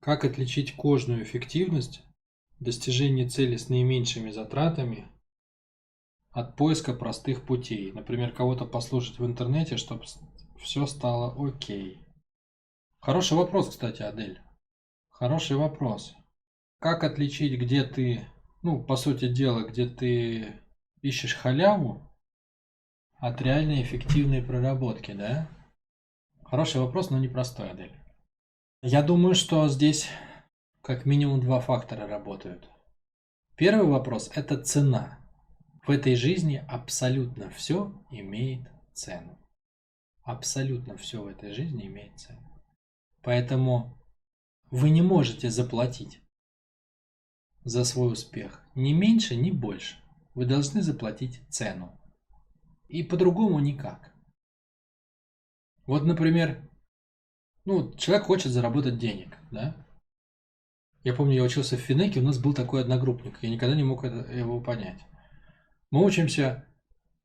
Как отличить кожную эффективность, достижение цели с наименьшими затратами от поиска простых путей? Например, кого-то послушать в интернете, чтобы все стало окей. Хороший вопрос, кстати, Адель. Хороший вопрос. Как отличить, где ты, ну, по сути дела, где ты ищешь халяву от реальной эффективной проработки, да? Хороший вопрос, но непростой, Адель. Я думаю, что здесь как минимум два фактора работают. Первый вопрос – это цена. В этой жизни абсолютно все имеет цену. Абсолютно все в этой жизни имеет цену. Поэтому вы не можете заплатить за свой успех ни меньше, ни больше. Вы должны заплатить цену. И по-другому никак. Вот, например, ну, человек хочет заработать денег, да? Я помню, я учился в Финеке, у нас был такой одногруппник, я никогда не мог его понять. Мы учимся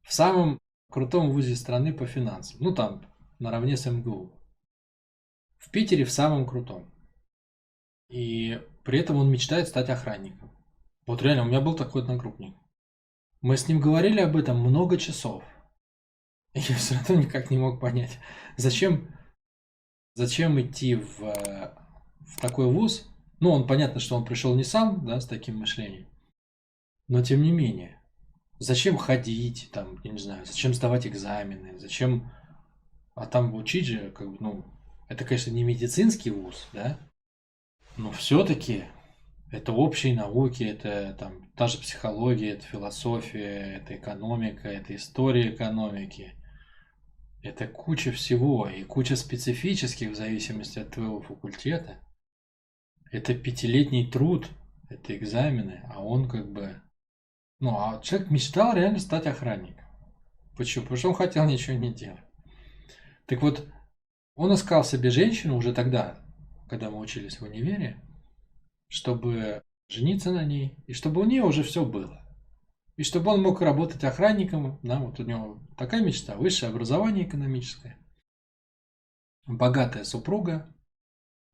в самом крутом вузе страны по финансам, ну там, наравне с МГУ. В Питере в самом крутом. И при этом он мечтает стать охранником. Вот реально, у меня был такой одногруппник. Мы с ним говорили об этом много часов. И я все равно никак не мог понять, зачем идти в такой вуз. Ну, он понятно, что он пришел не сам, да, с таким мышлением. Но тем не менее. Зачем ходить, там, я не знаю, зачем сдавать экзамены, зачем... А там учить же, как бы, ну, это, конечно, не медицинский вуз, да, но все-таки это общие науки, это там та же психология, это философия, это экономика, это история экономики. Это куча всего и куча специфических в зависимости от твоего факультета. Это пятилетний труд, это экзамены, а он как бы... Ну, а человек мечтал реально стать охранником. Почему? Потому что он хотел ничего не делать. Так вот, он искал себе женщину уже тогда, когда мы учились в универе, чтобы жениться на ней, и чтобы у нее уже все было. И чтобы он мог работать охранником, да, вот у него такая мечта, высшее образование экономическое, богатая супруга,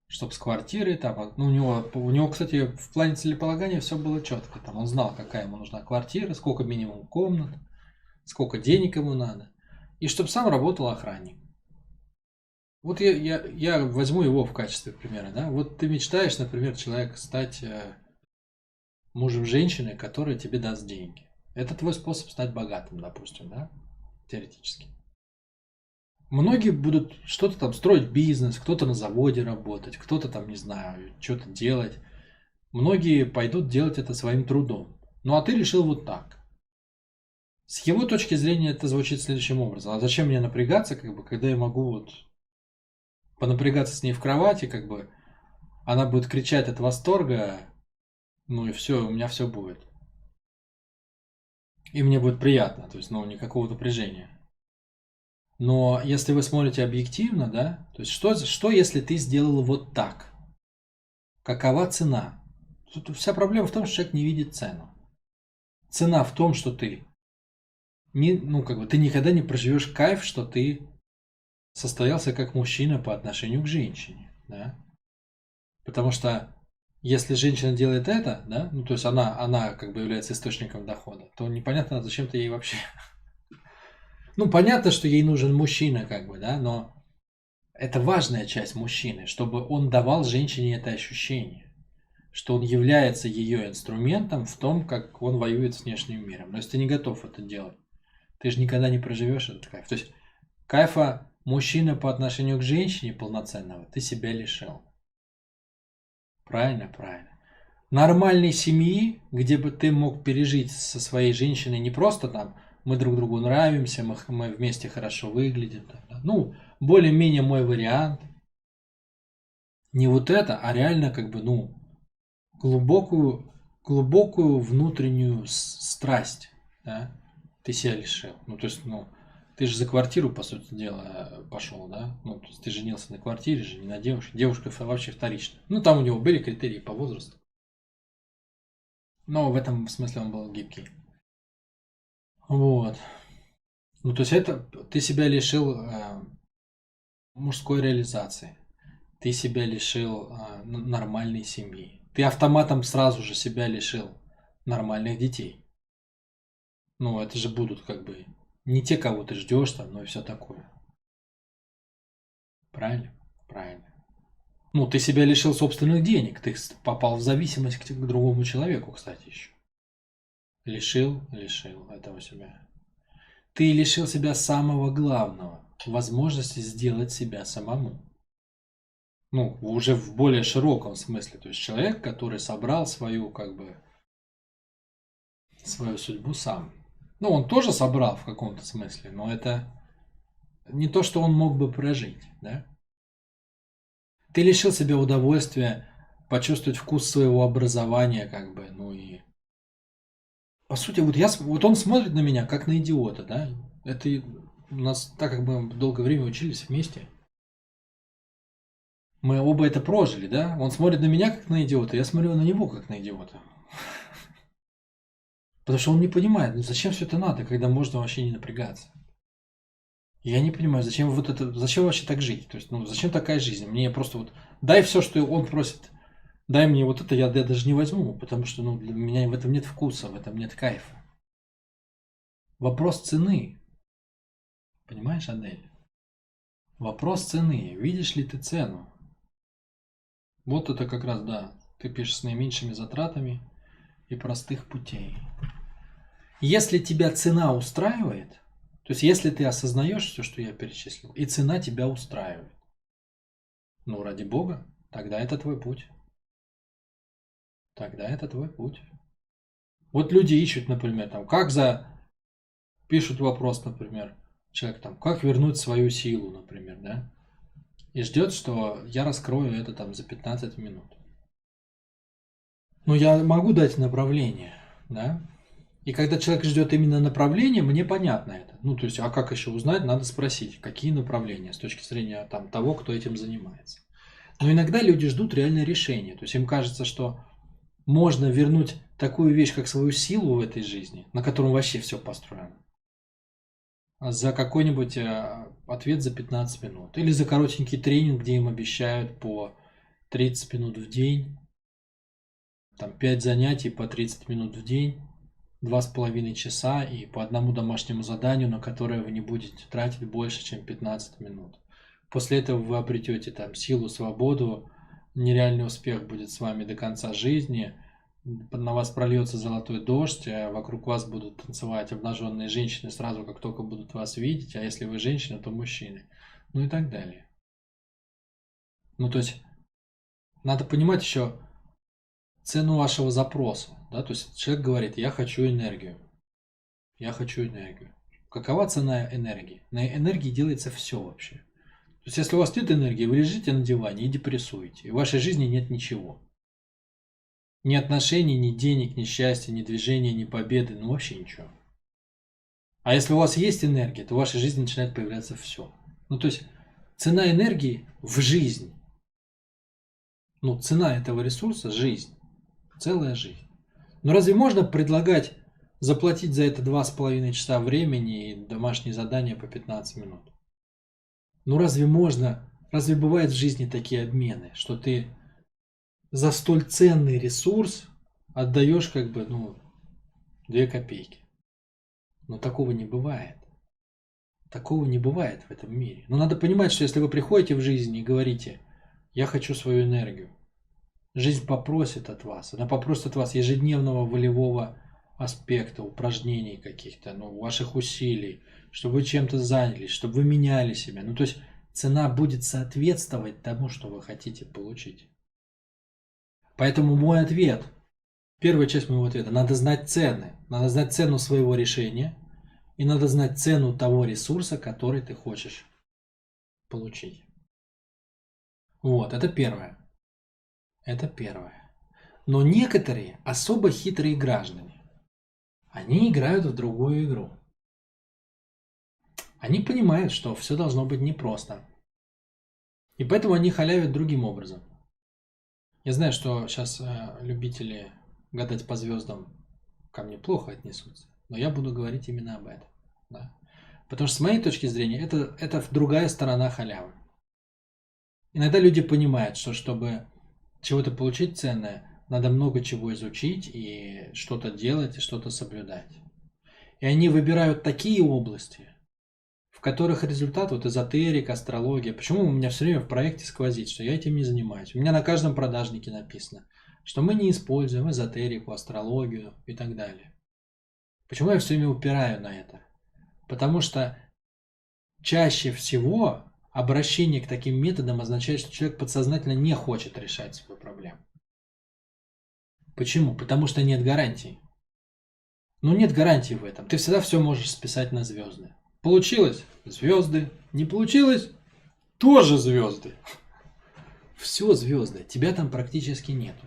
чтобы с квартирой, там, ну, у него, кстати, в плане целеполагания все было четко, там, он знал, какая ему нужна квартира, сколько минимум комнат, сколько денег ему надо, и чтобы сам работал охранник. Вот я возьму его в качестве примера, да. Вот ты мечтаешь, например, человек стать мужем женщины, которая тебе даст деньги. Это твой способ стать богатым, допустим, да, теоретически. Многие будут что-то там строить бизнес, кто-то на заводе работать, кто-то там, не знаю, что-то делать. Многие пойдут делать это своим трудом. Ну а ты решил вот так. С его точки зрения это звучит следующим образом. А зачем мне напрягаться, как бы, когда я могу вот понапрягаться с ней в кровати, как бы, она будет кричать от восторга, ну и все, у меня все будет. И мне будет приятно, то есть, ну, никакого напряжения. Но если вы смотрите объективно, да, то есть, что если ты сделал вот так? Какова цена? Тут вся проблема в том, что человек не видит цену. Цена в том, что ты ну, как бы, ты никогда не проживешь кайф, что ты состоялся как мужчина по отношению к женщине, да? Потому что если женщина делает это, да, ну то есть она как бы является источником дохода, то непонятно, зачем ты ей вообще. Ну, понятно, что ей нужен мужчина, как бы, да, но это важная часть мужчины, чтобы он давал женщине это ощущение, что он является ее инструментом в том, как он воюет с внешним миром. Но если ты не готов это делать, ты же никогда не проживешь этот кайф. То есть кайфа мужчины по отношению к женщине полноценного ты себя лишил. Правильно, правильно. Нормальной семьи, где бы ты мог пережить со своей женщиной не просто там мы друг другу нравимся, мы вместе хорошо выглядим. Да. Ну, более-менее мой вариант. Не вот это, а реально как бы, ну, глубокую внутреннюю страсть, да, ты себя лишил. Ну, то есть, ну, ты же за квартиру, по сути дела, пошел, да? Ну, то есть ты женился на квартире же, не на девушке. Девушка вообще вторичная. Ну, там у него были критерии по возрасту. Но в этом смысле он был гибкий. Вот. Ну, то есть это ты себя лишил мужской реализации. ты себя лишил нормальной семьи. Ты автоматом сразу же себя лишил нормальных детей. Ну, это же будут как бы не те, кого ты ждешь там, но и все такое. Правильно? Правильно. Ну, ты себя лишил собственных денег. Ты попал в зависимость к другому человеку, кстати, еще. Лишил этого себя. Ты лишил себя самого главного. Возможности сделать себя самому. Ну, уже в более широком смысле. То есть человек, который собрал свою, как бы, свою судьбу сам. Ну, он тоже собрал в каком-то смысле, но это не то, что он мог бы прожить, да? Ты лишил себя удовольствия почувствовать вкус своего образования, как бы, ну и... По сути, вот он смотрит на меня, как на идиота, да? Это у нас, так как мы долгое время учились вместе, мы оба это прожили, да? Он смотрит на меня, как на идиота, я смотрю на него, как на идиота. Потому что он не понимает, ну зачем все это надо, когда можно вообще не напрягаться. Я не понимаю, зачем вот это, зачем вообще так жить? То есть, ну зачем такая жизнь? Мне просто вот дай все, что он просит, дай мне вот это, я даже не возьму, потому что ну, для меня в этом нет вкуса, в этом нет кайфа. Вопрос цены. Понимаешь, Адель? Вопрос цены. Видишь ли ты цену? Вот это как раз, да. Ты пишешь с наименьшими затратами и простых путей. Если тебя цена устраивает, то есть если ты осознаешь все, что я перечислил, и цена тебя устраивает, ну ради бога, тогда это твой путь. Тогда это твой путь. Вот люди ищут, например, там, пишут вопрос, например, человек там, как вернуть свою силу, например, да? И ждет, что я раскрою это там за 15 минут. Но я могу дать направление, да? И когда человек ждет именно направления, мне понятно это. Ну, то есть, а как еще узнать? Надо спросить, какие направления с точки зрения там, того, кто этим занимается. Но иногда люди ждут реальное решение. То есть им кажется, что можно вернуть такую вещь, как свою силу в этой жизни, на котором вообще все построено, за какой-нибудь ответ за 15 минут. Или за коротенький тренинг, где им обещают по 30 минут в день, там 5 занятий по 30 минут в день, 2,5 часа и по одному домашнему заданию, на которое вы не будете тратить больше, чем 15 минут. После этого вы обретете там силу, свободу, нереальный успех будет с вами до конца жизни, на вас прольется золотой дождь, а вокруг вас будут танцевать обнаженные женщины сразу, как только будут вас видеть, а если вы женщина, то мужчины, ну и так далее. Ну то есть надо понимать еще цену вашего запроса, да, то есть человек говорит, я хочу энергию. Я хочу энергию. Какова цена энергии? На энергии делается все вообще. То есть, если у вас нет энергии, вы лежите на диване и депрессуете. И в вашей жизни нет ничего. Ни отношений, ни денег, ни счастья, ни движения, ни победы, ну вообще ничего. А если у вас есть энергия, то в вашей жизни начинает появляться все. Ну то есть, цена энергии в жизнь. Ну, цена этого ресурса – жизнь. Целая жизнь. Но разве можно предлагать заплатить за это 2,5 часа времени и домашние задания по 15 минут? Ну разве можно, разве бывают в жизни такие обмены, что ты за столь ценный ресурс отдаешь как бы, ну, 2 копейки? Но такого не бывает. Такого не бывает в этом мире. Но надо понимать, что если вы приходите в жизнь и говорите, я хочу свою энергию, жизнь попросит от вас. Она попросит от вас ежедневного волевого аспекта, упражнений каких-то, ну, ваших усилий, чтобы вы чем-то занялись, чтобы вы меняли себя. Ну, то есть цена будет соответствовать тому, что вы хотите получить. Поэтому мой ответ, первая часть моего ответа, надо знать цены. Надо знать цену своего решения и надо знать цену того ресурса, который ты хочешь получить. Вот, это первое. Это первое. Но некоторые особо хитрые граждане, они играют в другую игру. Они понимают, что все должно быть непросто. И поэтому они халявят другим образом. Я знаю, что сейчас любители гадать по звездам ко мне плохо отнесутся, но я буду говорить именно об этом. Да? Потому что с моей точки зрения это другая сторона халявы. Иногда люди понимают, что чтобы чего-то получить ценное, надо много чего изучить и что-то делать, и что-то соблюдать. И они выбирают такие области, в которых результат вот эзотерика, астрология. Почему у меня все время в проекте сквозит, что я этим не занимаюсь? У меня на каждом продажнике написано, что мы не используем эзотерику, астрологию и так далее. Почему я все время упираю на это? Потому что чаще всего обращение к таким методам означает, что человек подсознательно не хочет решать свою проблему. Почему? Потому что нет гарантий. Ну нет гарантии в этом. Ты всегда все можешь списать на звезды. Получилось? Звезды. Не получилось? Тоже звезды. Все звезды. Тебя там практически нету.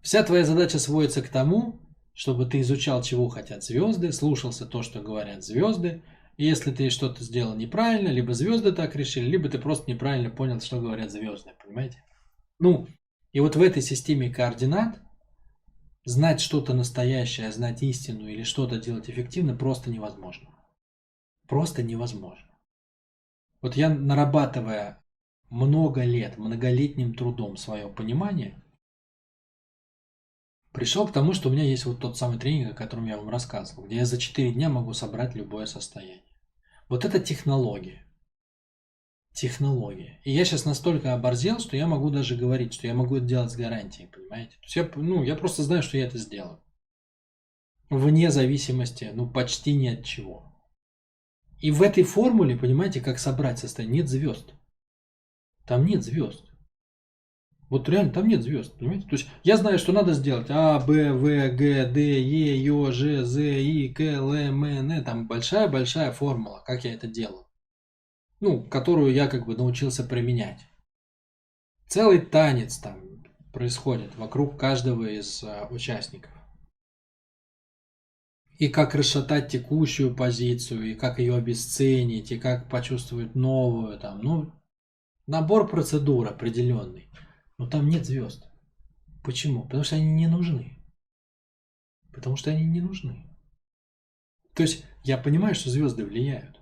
Вся твоя задача сводится к тому, чтобы ты изучал, чего хотят звезды, слушался то, что говорят звезды. И если ты что-то сделал неправильно, либо звезды так решили, либо ты просто неправильно понял, что говорят звезды. Понимаете? Ну, и вот в этой системе координат знать что-то настоящее, знать истину или что-то делать эффективно просто невозможно. Просто невозможно. Вот я, нарабатывая много лет, многолетним трудом свое понимание, пришел к тому, что у меня есть вот тот самый тренинг, о котором я вам рассказывал, где я за 4 дня могу собрать любое состояние. Вот это технология. Технология. И я сейчас настолько оборзел, что я могу даже говорить, что я могу это делать с гарантией, понимаете? То есть я просто знаю, что я это сделаю. Вне зависимости, почти ни от чего. И в этой формуле, понимаете, как собрать состояние, нет звезд. Там нет звезд. Вот реально, там нет звезд, понимаете? То есть я знаю, что надо сделать А, Б, В, Г, Д, Е, Ё, Ж, З, И, К, Л, М, Н. Там большая-большая формула, как я это делаю. Которую я научился применять. Целый танец там происходит вокруг каждого из участников. И как расшатать текущую позицию, и как ее обесценить, и как почувствовать новую. Набор процедур определенный. Но там нет звезд. Почему? Потому что они не нужны. Потому что они не нужны. То есть я понимаю, что звезды влияют.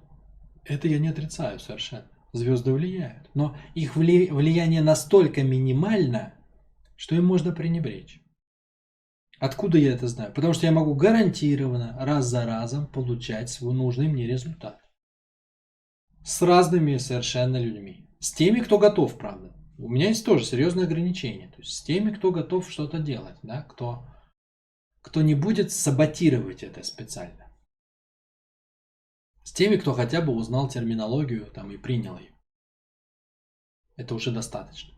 Это я не отрицаю совершенно. Звезды влияют. Но их влияние настолько минимально, что им можно пренебречь. Откуда я это знаю? Потому что я могу гарантированно раз за разом получать свой нужный мне результат. С разными совершенно людьми. С теми, кто готов, правда. У меня есть тоже серьезные ограничения. То есть с теми, кто готов что-то делать, да, кто не будет саботировать это специально. С теми, кто хотя бы узнал терминологию и принял ее. Это уже достаточно.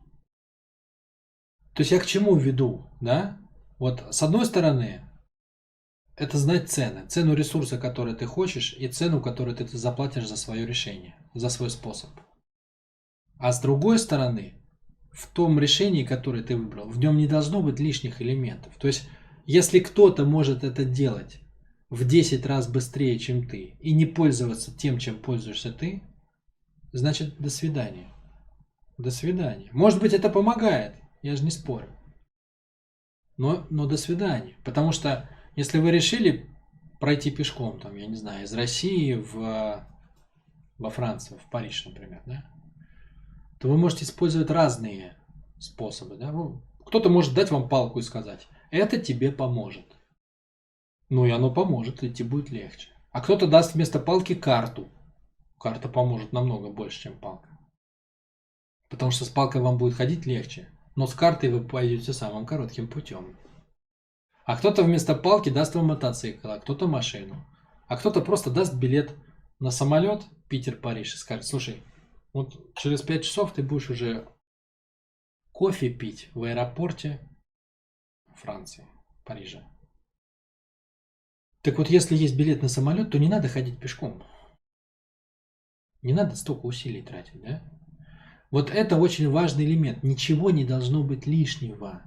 То есть я к чему веду, да? Вот с одной стороны, это знать цены. Цену ресурса, который ты хочешь, и цену, которую ты заплатишь за свое решение, за свой способ. А с другой стороны, в том решении, которое ты выбрал, в нем не должно быть лишних элементов. То есть, если кто-то может это делать в 10 раз быстрее, чем ты, и не пользоваться тем, чем пользуешься ты, значит, до свидания. До свидания. Может быть, это помогает, я же не спорю. Но до свидания. Потому что, если вы решили пройти пешком, я не знаю, из России во Францию, в Париж, например, да, то вы можете использовать разные способы. Да? Кто-то может дать вам палку и сказать, это тебе поможет. И оно поможет, идти будет легче. А кто-то даст вместо палки карту. Карта поможет намного больше, чем палка. Потому что с палкой вам будет ходить легче. Но с картой вы пойдете самым коротким путем. А кто-то вместо палки даст вам мотоцикл, а кто-то машину. А кто-то просто даст билет на самолет Питер-Париж и скажет, слушай, вот через 5 часов ты будешь уже кофе пить в аэропорте Франции, Парижа. Так вот, если есть билет на самолет, то не надо ходить пешком. Не надо столько усилий тратить, да? Вот это очень важный элемент. Ничего не должно быть лишнего.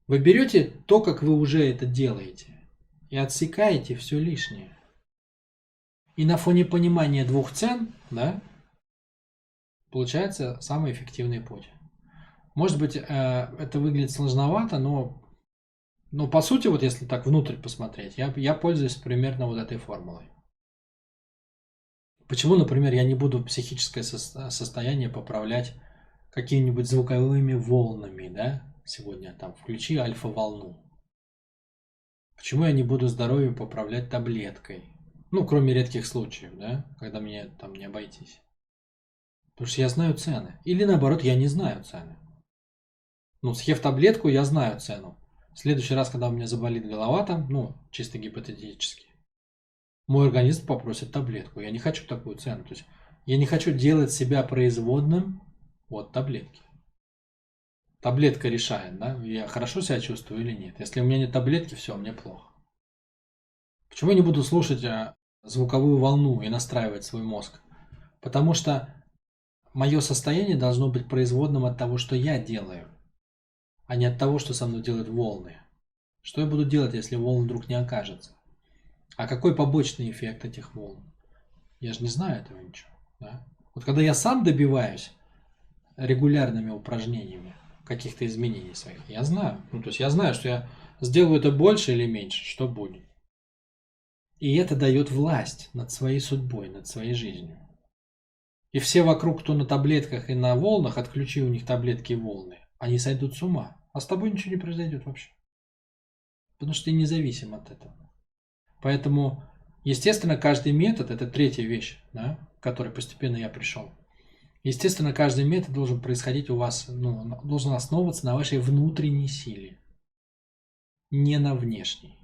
Вы берете то, как вы уже это делаете, и отсекаете все лишнее. И на фоне понимания двух цен, да, получается самый эффективный путь. Может быть, это выглядит сложновато, но по сути, вот если так внутрь посмотреть, я пользуюсь примерно вот этой формулой. Почему, например, я не буду психическое состояние поправлять какими-нибудь звуковыми волнами, да? Сегодня там включи альфа-волну. Почему я не буду здоровье поправлять таблеткой? Ну, кроме редких случаев, да? Когда мне там не обойтись. Потому что я знаю цены. Или наоборот, я не знаю цены. Ну, съев таблетку, я знаю цену. В следующий раз, когда у меня заболит голова там, ну, чисто гипотетически, мой организм попросит таблетку. Я не хочу такую цену. То есть я не хочу делать себя производным от таблетки. Таблетка решает, да, я хорошо себя чувствую или нет. Если у меня нет таблетки, все, мне плохо. Почему я не буду слушать звуковую волну и настраивать свой мозг? Потому что мое состояние должно быть производным от того, что я делаю, а не от того, что со мной делают волны. Что я буду делать, если волн вдруг не окажется? А какой побочный эффект этих волн? Я же не знаю этого ничего. Да? Вот когда я сам добиваюсь регулярными упражнениями каких-то изменений своих, я знаю. Ну, то есть я знаю, что я сделаю это больше или меньше, что будет. И это дает власть над своей судьбой, над своей жизнью. И все вокруг, кто на таблетках и на волнах, отключи у них таблетки и волны, они сойдут с ума. А с тобой ничего не произойдет вообще. Потому что ты независим от этого. Поэтому, естественно, каждый метод, это третья вещь, да, к которой постепенно я пришел. Естественно, каждый метод должен происходить у вас, ну, должен основываться на вашей внутренней силе, не на внешней.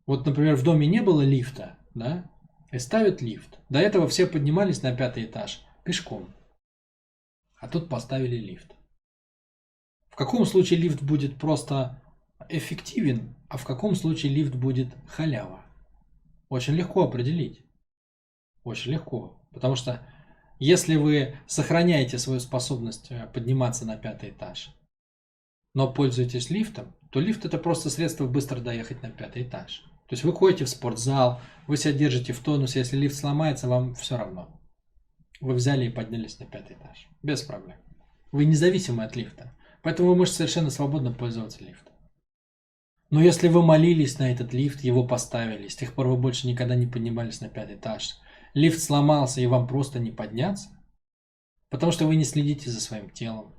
Вот, например, в доме не было лифта, да, и ставят лифт. До этого все поднимались на 5-й этаж пешком, а тут поставили лифт. В каком случае лифт будет просто эффективен, а в каком случае лифт будет халява? Очень легко определить. Очень легко. Потому что если вы сохраняете свою способность подниматься на 5-й этаж, но пользуетесь лифтом, то лифт это просто средство быстро доехать на 5-й этаж. То есть вы ходите в спортзал, вы себя держите в тонусе, если лифт сломается, вам все равно. Вы взяли и поднялись на 5-й этаж. Без проблем. Вы независимы от лифта. Поэтому вы можете совершенно свободно пользоваться лифтом. Но если вы молились на этот лифт, его поставили, с тех пор вы больше никогда не поднимались на 5-й этаж, лифт сломался и вам просто не подняться, потому что вы не следите за своим телом.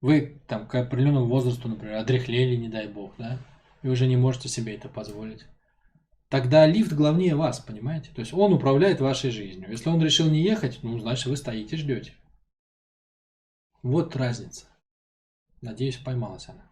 Вы там к определенному возрасту, например, одряхлели, не дай бог, да, и уже не можете себе это позволить. Тогда лифт главнее вас, понимаете? То есть он управляет вашей жизнью. Если он решил не ехать, ну, значит, вы стоите, ждете. Вот разница. Надеюсь, поймалась она.